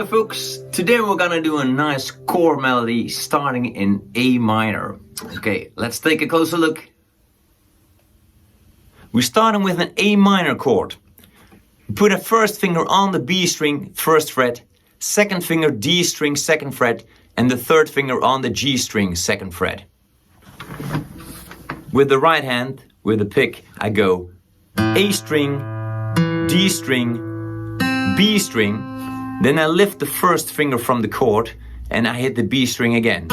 folks, today we're gonna do a nice chord melody starting in A minor. Okay, let's take a closer look. We're starting with an A minor chord. Put a first finger on the B string, first fret, second finger D string, second fret, and the third finger on the G string, second fret. With the right hand, with the pick, I go A string, D string, B string, then I lift the first finger from the chord and I hit the B string again.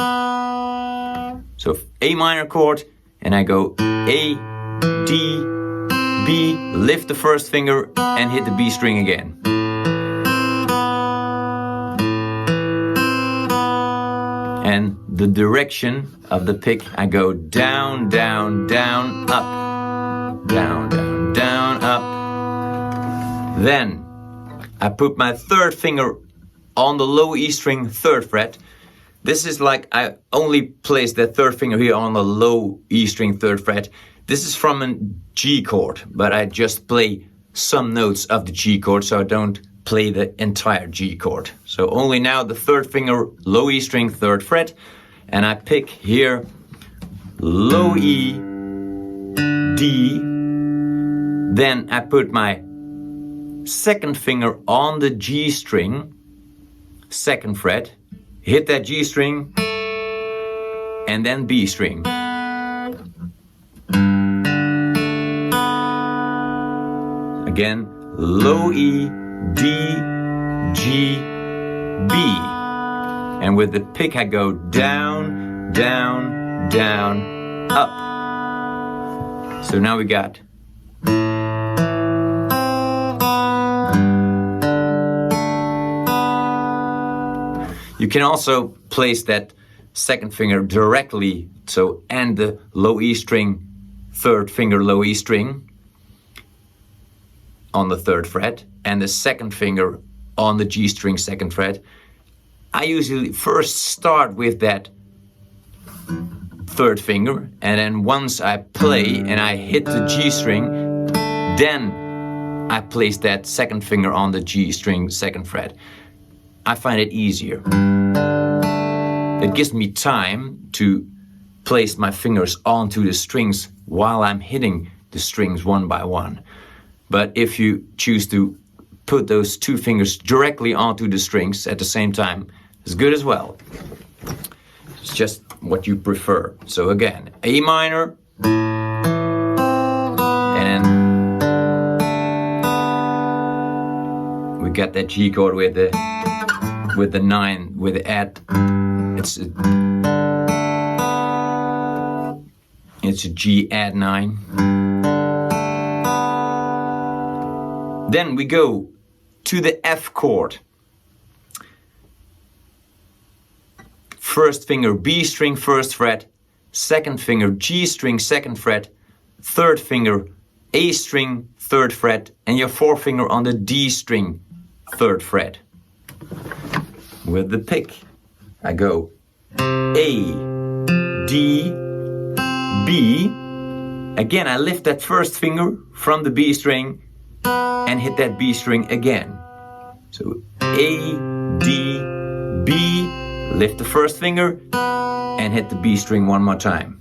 So A minor chord, and I go A, D, B, lift the first finger and hit the B string again. And the direction of the pick, I go down, down, down, up. Down, down, down, up. Then I put my third finger on the low E string, third fret. This is like I only place that third finger here on the low E string, third fret. This is from a G chord, but I just play some notes of the G chord, so I don't play the entire G chord. So only now the third finger, low E string, third fret, and I pick here low E, D. Then I put my second finger on the G string, second fret, hit that G string, and then B string. Again, low E, D, G, B. And with the pick I go down, down, down, up. So now we got you can also place that second finger directly, so and the low E string, third finger low E string on the third fret, and the second finger on the G string, second fret. I usually first start with that third finger, and then once I play and I hit the G string, then I place that second finger on the G string, second fret. I find it easier. It gives me time to place my fingers onto the strings while I'm hitting the strings one by one. But if you choose to put those two fingers directly onto the strings at the same time, it's good as well. It's just what you prefer. So again, A minor, and then we got that G chord with the 9, with the add. It's a G add 9. Then we go to the F chord. First finger B string, first fret, second finger G string, second fret, third finger A string, third fret, and your forefinger on the D string, third fret. With the pick, I go A, D, B. Again, I lift that first finger from the B string and hit that B string again. So A, D, B, lift the first finger and hit the B string one more time.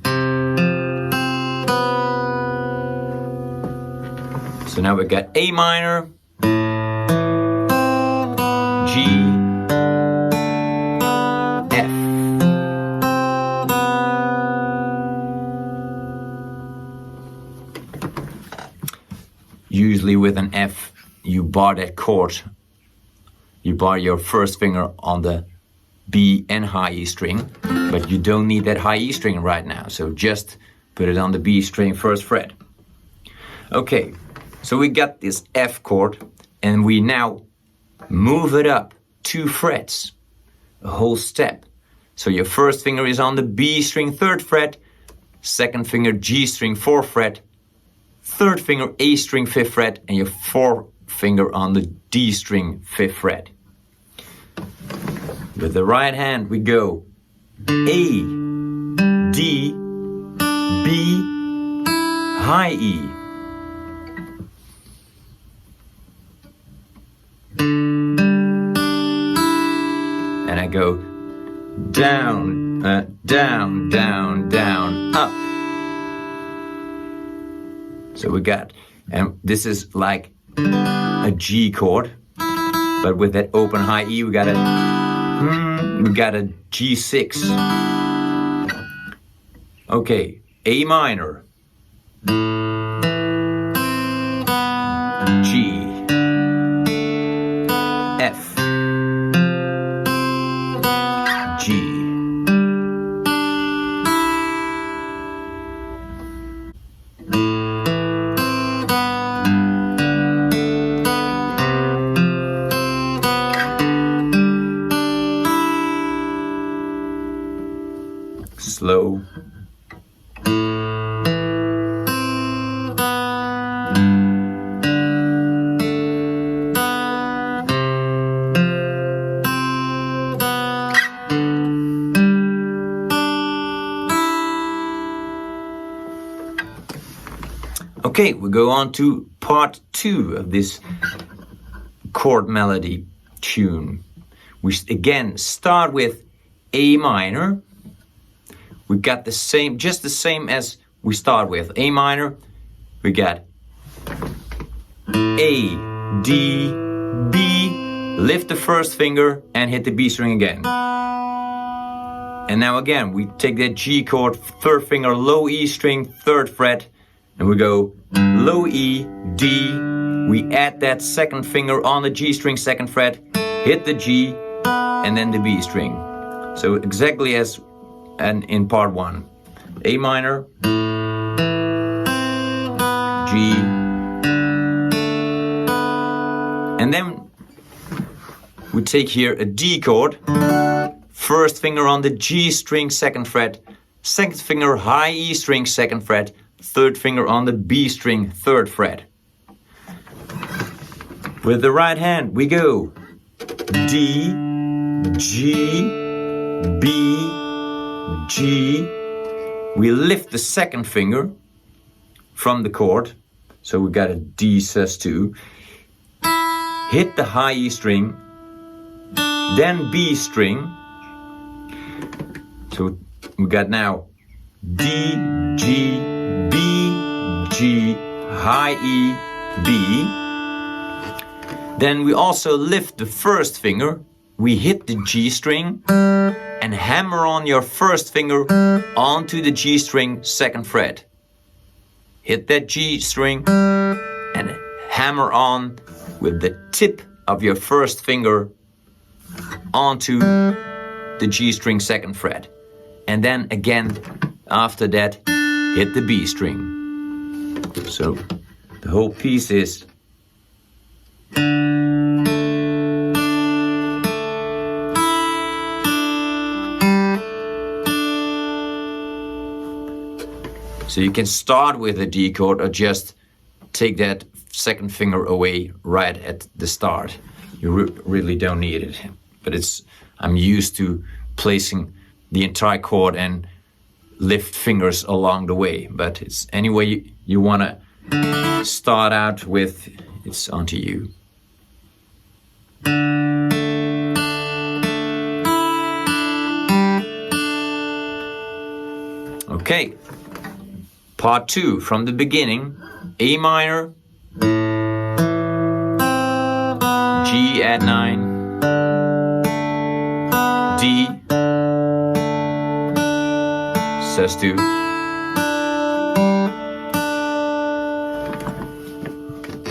So now we got A minor, G, F. Usually with an F, you bar that chord. You bar your first finger on the B and high E string, but you don't need that high E string right now, so just put it on the B string, first fret. Okay, so we got this F chord, and we now move it up 2 frets, a whole step. So your first finger is on the B string, third fret, second finger G string, fourth fret, third finger A string, fifth fret, and your forefinger on the D string, fifth fret. With the right hand we go A, D, B, high E. go down, down, down, down, up. So we got, and this is like a G chord, but with that open high E, we got a G6. Okay, A minor, G, F, G. Slow. Okay, we go on to part 2 of this chord melody tune. We again start with A minor. We got the same, just the same as we start with. A minor, we got A, D, B, lift the first finger and hit the B string again. And now again, we take that G chord, third finger, low E string, 3rd fret, and we go low E, D, we add that 2nd finger on the G string, 2nd fret, hit the G, and then the B string. So exactly as in part 1. A minor, G, and then we take here a D chord, 1st finger on the G string, 2nd fret, 2nd finger high E string, 2nd fret, 3rd finger on the B string, 3rd fret. With the right hand we go D, G, B, G. We lift the 2nd finger from the chord, so we got a D sus2. Hit the high E string, then B string. So we got now D, G, B, G, high E, B. Then we also lift the 1st finger, we hit the G string, and hammer on your 1st finger onto the G string, 2nd fret. Hit that G string and hammer on with the tip of your 1st finger onto the G string, 2nd fret. And then again, after that, hit the B string. So the whole piece is so you can start with a D chord or just take that 2nd finger away right at the start. You really don't need it. But I'm used to placing the entire chord and lift fingers along the way. But it's any way you want to start out with, it's onto you. Okay. Part 2, from the beginning, A minor, G add 9, D, sus2,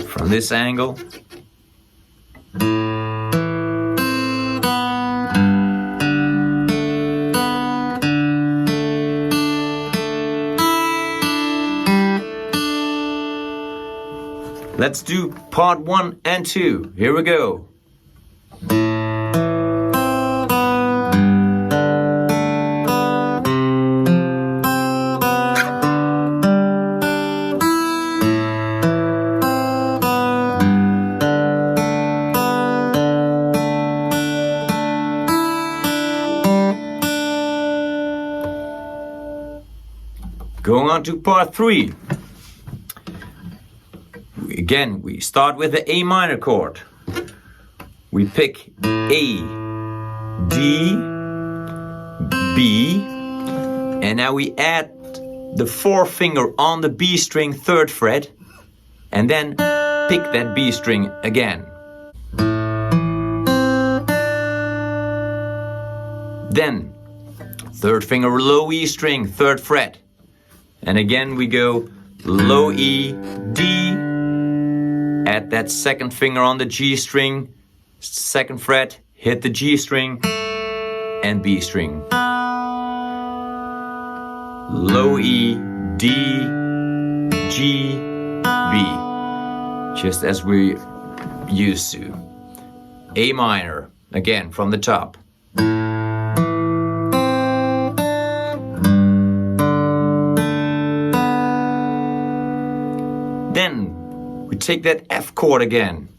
from this angle, let's do part 1 and 2. Here we go. Going on to part 3. Again, we start with the A minor chord. We pick A, D, B, and now we add the fourth finger on the B string, 3rd fret, and then pick that B string again. Then 3rd finger, low E string, 3rd fret, and again we go low E, D, add that 2nd finger on the G string, 2nd fret, hit the G string and B string. Low E, D, G, B, just as we used to. A minor, again from the top. Then we take that F chord again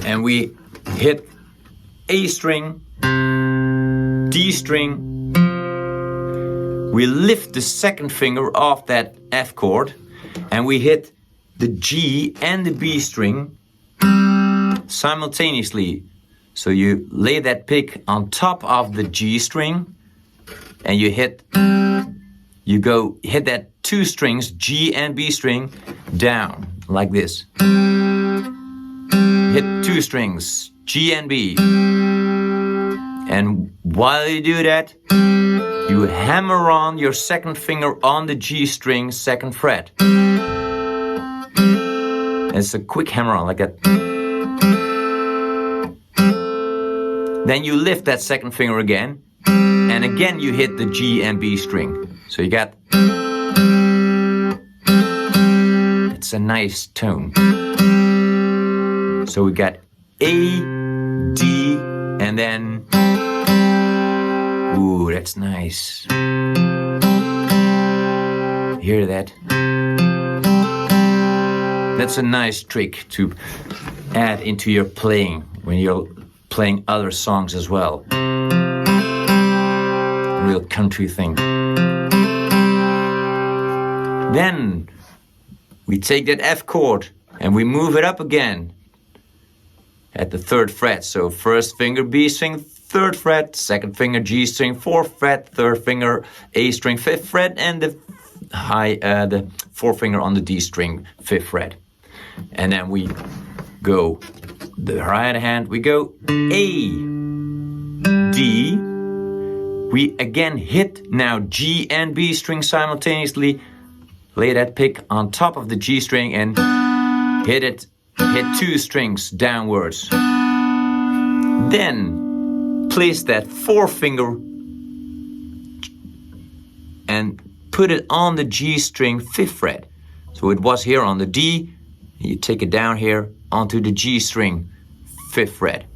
and we hit A string, D string. We lift the 2nd finger off that F chord and we hit the G and the B string simultaneously. So you lay that pick on top of the G string and you hit that 2 strings, G and B string, down like this. Hit 2 strings, G and B. And while you do that, you hammer on your 2nd finger on the G string, 2nd fret. It's a quick hammer on like that. Then you lift that 2nd finger again, and again you hit the G and B string. So you got, it's a nice tone. So we got A, D, and then, ooh, that's nice. Hear that? That's a nice trick to add into your playing when you're playing other songs as well. Real country thing. Then we take that F chord and we move it up again at the 3rd fret. So 1st finger B string, 3rd fret, 2nd finger G string, 4th fret, 3rd finger A string, 5th fret, and the 4th finger on the D string, 5th fret. And then we go the right hand, we go A, D. We again hit now G and B string simultaneously. Lay that pick on top of the G string and hit 2 strings downwards. Then place that 4th finger and put it on the G string, 5th fret. So it was here on the D, you take it down here onto the G string, 5th fret,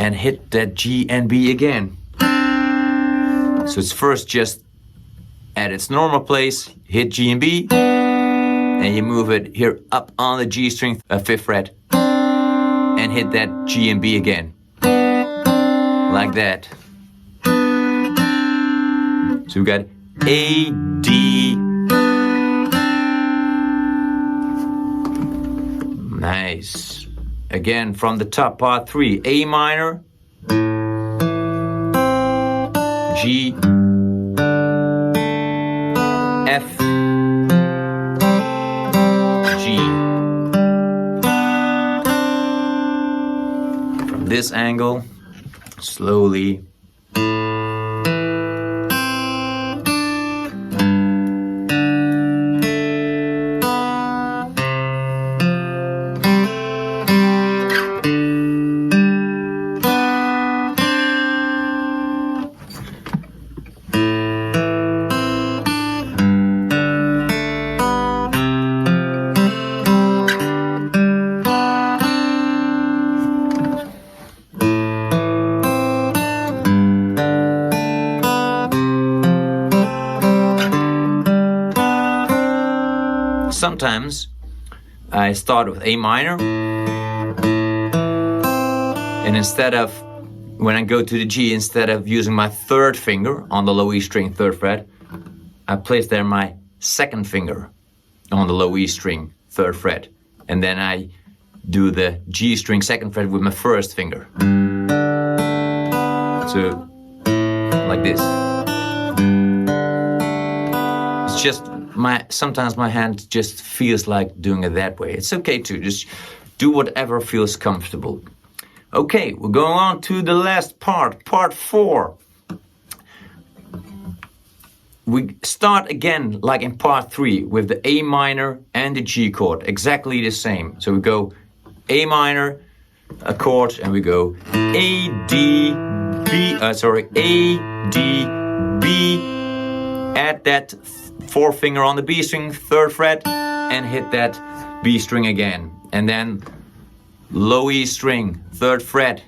and hit that G and B again. So it's first just at its normal place, hit G and B, and you move it here up on the G string, 5th fret, and hit that G and B again. Like that. So we got A, D. Nice. Again from the top, part 3. A minor, G, F, G. From this angle, slowly. Sometimes I start with A minor, and instead of, when I go to the G, instead of using my 3rd finger on the low E string, 3rd fret, I place there my 2nd finger on the low E string, 3rd fret, and then I do the G string 2nd fret with my 1st finger. So, like this. It's just sometimes my hand just feels like doing it that way. It's okay to just do whatever feels comfortable. Okay, we're going on to the last part, part 4. We start again like in part 3 with the A minor and the G chord, exactly the same. So we go A minor, a chord, and we go A, D, B, A, D, B, add that 4th finger on the B string, 3rd fret, and hit that B string again. And then low E string, 3rd fret,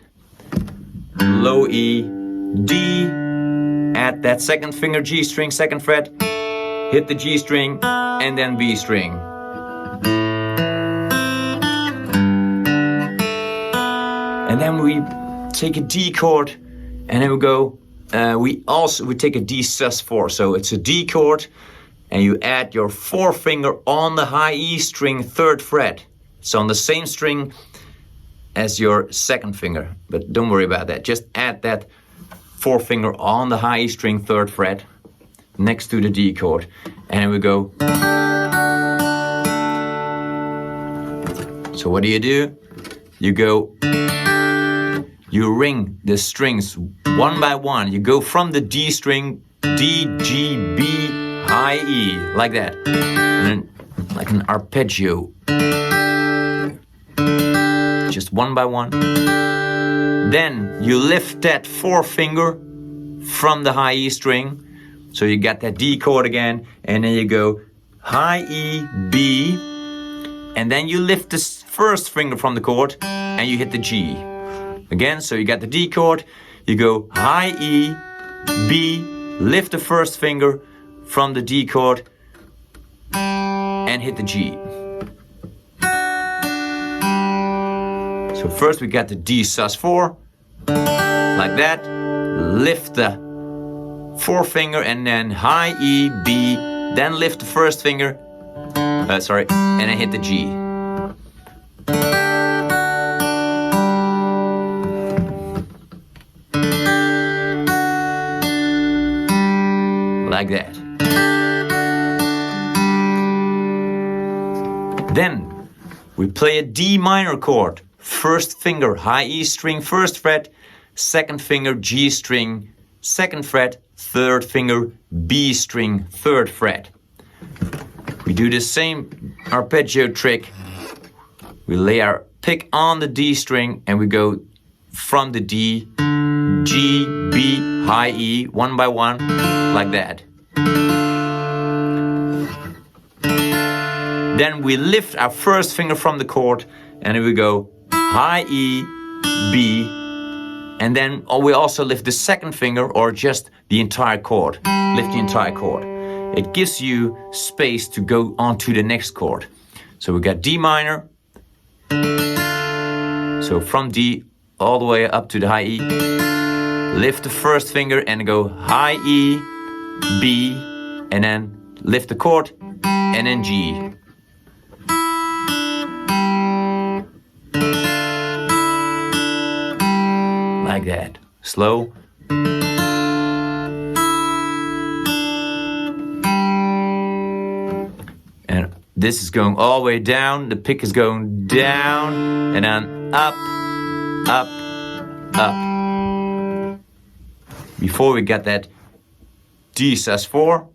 low E, D, add that 2nd finger G string, 2nd fret, hit the G string, and then B string. And then we take a D chord, and then we go, we take a D sus4, so it's a D chord, and you add your 4th finger on the high E string, 3rd fret. So on the same string as your 2nd finger, but don't worry about that. Just add that 4th finger on the high E string, 3rd fret, next to the D chord, and then we go. So what do? You go, you ring the strings one by one. You go from the D string, D, G, B, high E, like that, and then like an arpeggio. Just one by one. Then you lift that 4th finger from the high E string. So you got that D chord again, and then you go high E, B, and then you lift the 1st finger from the chord and you hit the G. Again, so you got the D chord, you go high E, B, lift the 1st finger from the D chord and hit the G. So first we got the D sus4, like that, lift the 4th finger and then high E, B, then lift the 1st finger, and then hit the G. Like that. Then we play a D minor chord. 1st finger high E string, 1st fret, 2nd finger G string, 2nd fret, 3rd finger B string, 3rd fret. We do the same arpeggio trick. We lay our pick on the D string and we go from the D, G, B, high E, one by one, like that. Then we lift our 1st finger from the chord and then we go high E, B, and then we also lift the 2nd finger or just the entire chord. Lift the entire chord. It gives you space to go on to the next chord. So we got D minor. So from D all the way up to the high E. Lift the 1st finger and go high E, B, and then lift the chord and then G. Like that. Slow. And this is going all the way down. The pick is going down and then up, up, up. Before we got that D sus4.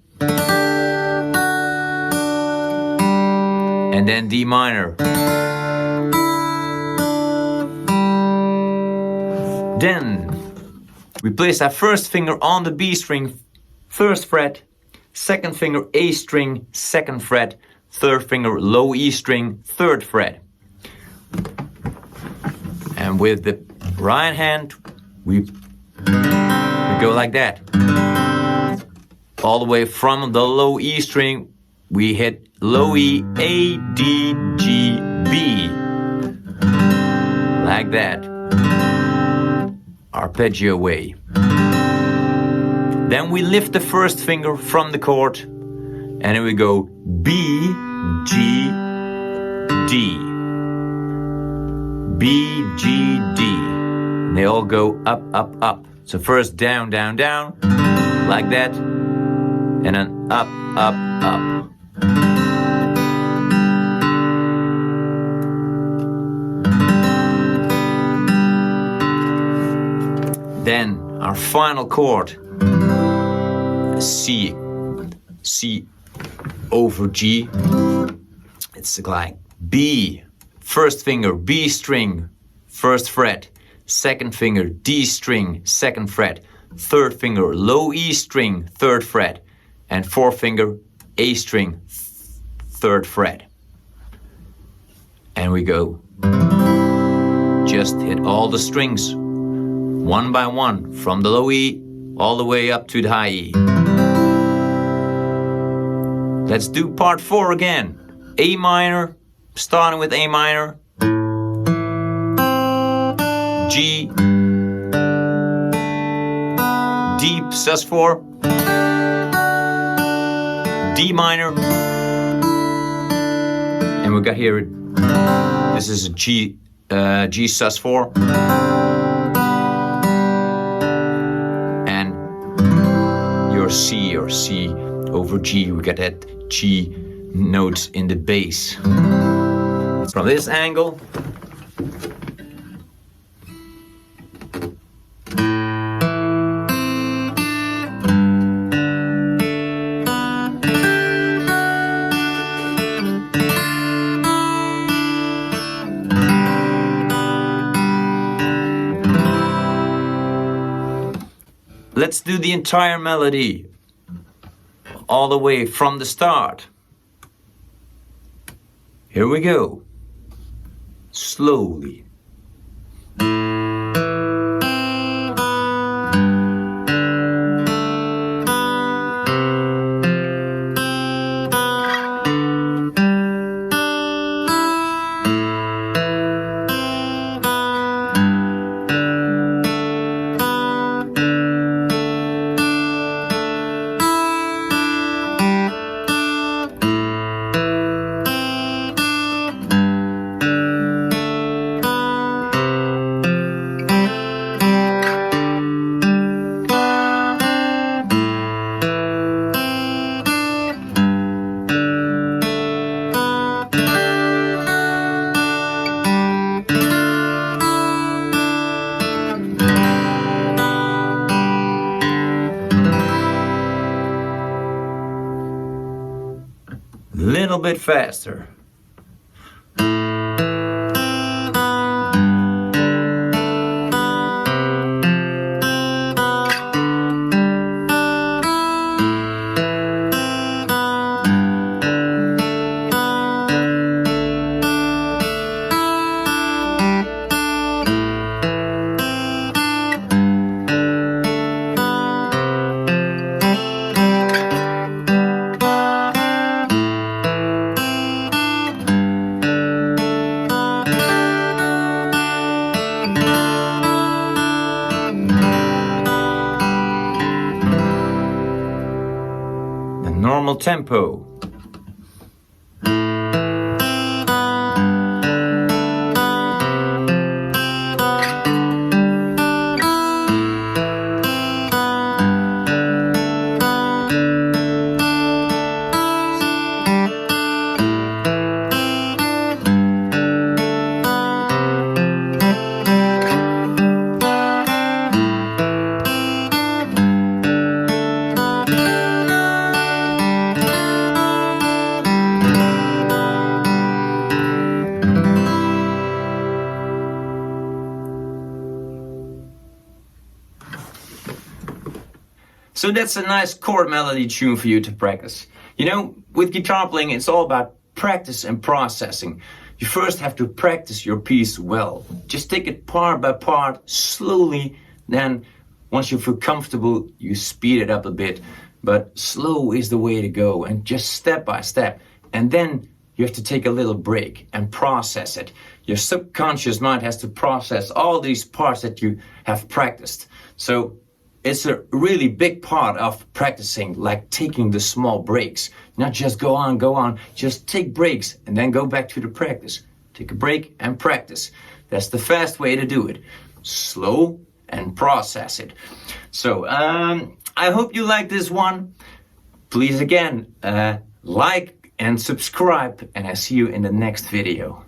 And then D minor. Then we place our 1st finger on the B string, 1st fret, 2nd finger A string, 2nd fret, 3rd finger low E string, 3rd fret. And with the right hand, we go like that. All the way from the low E string, we hit low E, A, D, G, B. Like that. Arpeggio way. Then we lift the 1st finger from the chord and then we go B, G, D. B, G, D. And they all go up, up, up. So first down, down, down, like that, and then up, up, up. Then our final chord, C, C over G. It's like B, first finger, B string, first fret, second finger, D string, second fret, third finger, low E string, third fret, and fourth finger, A string, third fret. And we go, just hit all the strings, one by one, from the low E all the way up to the high E. Let's do part 4 again. A minor, starting with A minor, G, D sus4, D minor, and we got here, this is a G sus4, and your C or C over G, we got that G notes in the bass. From this angle, let's do the entire melody all the way from the start. Here we go. Slowly. Little bit faster. Normal tempo. So that's a nice chord melody tune for you to practice. You know, with guitar playing, it's all about practice and processing. You first have to practice your piece well. Just take it part by part, slowly. Then, once you feel comfortable, you speed it up a bit. But slow is the way to go, and just step by step. And then you have to take a little break and process it. Your subconscious mind has to process all these parts that you have practiced. So it's a really big part of practicing, like taking the small breaks. Not just go on, just take breaks and then go back to the practice. Take a break and practice. That's the fast way to do it. Slow and process it. So I hope you like this one. Please again, like and subscribe, and I see you in the next video.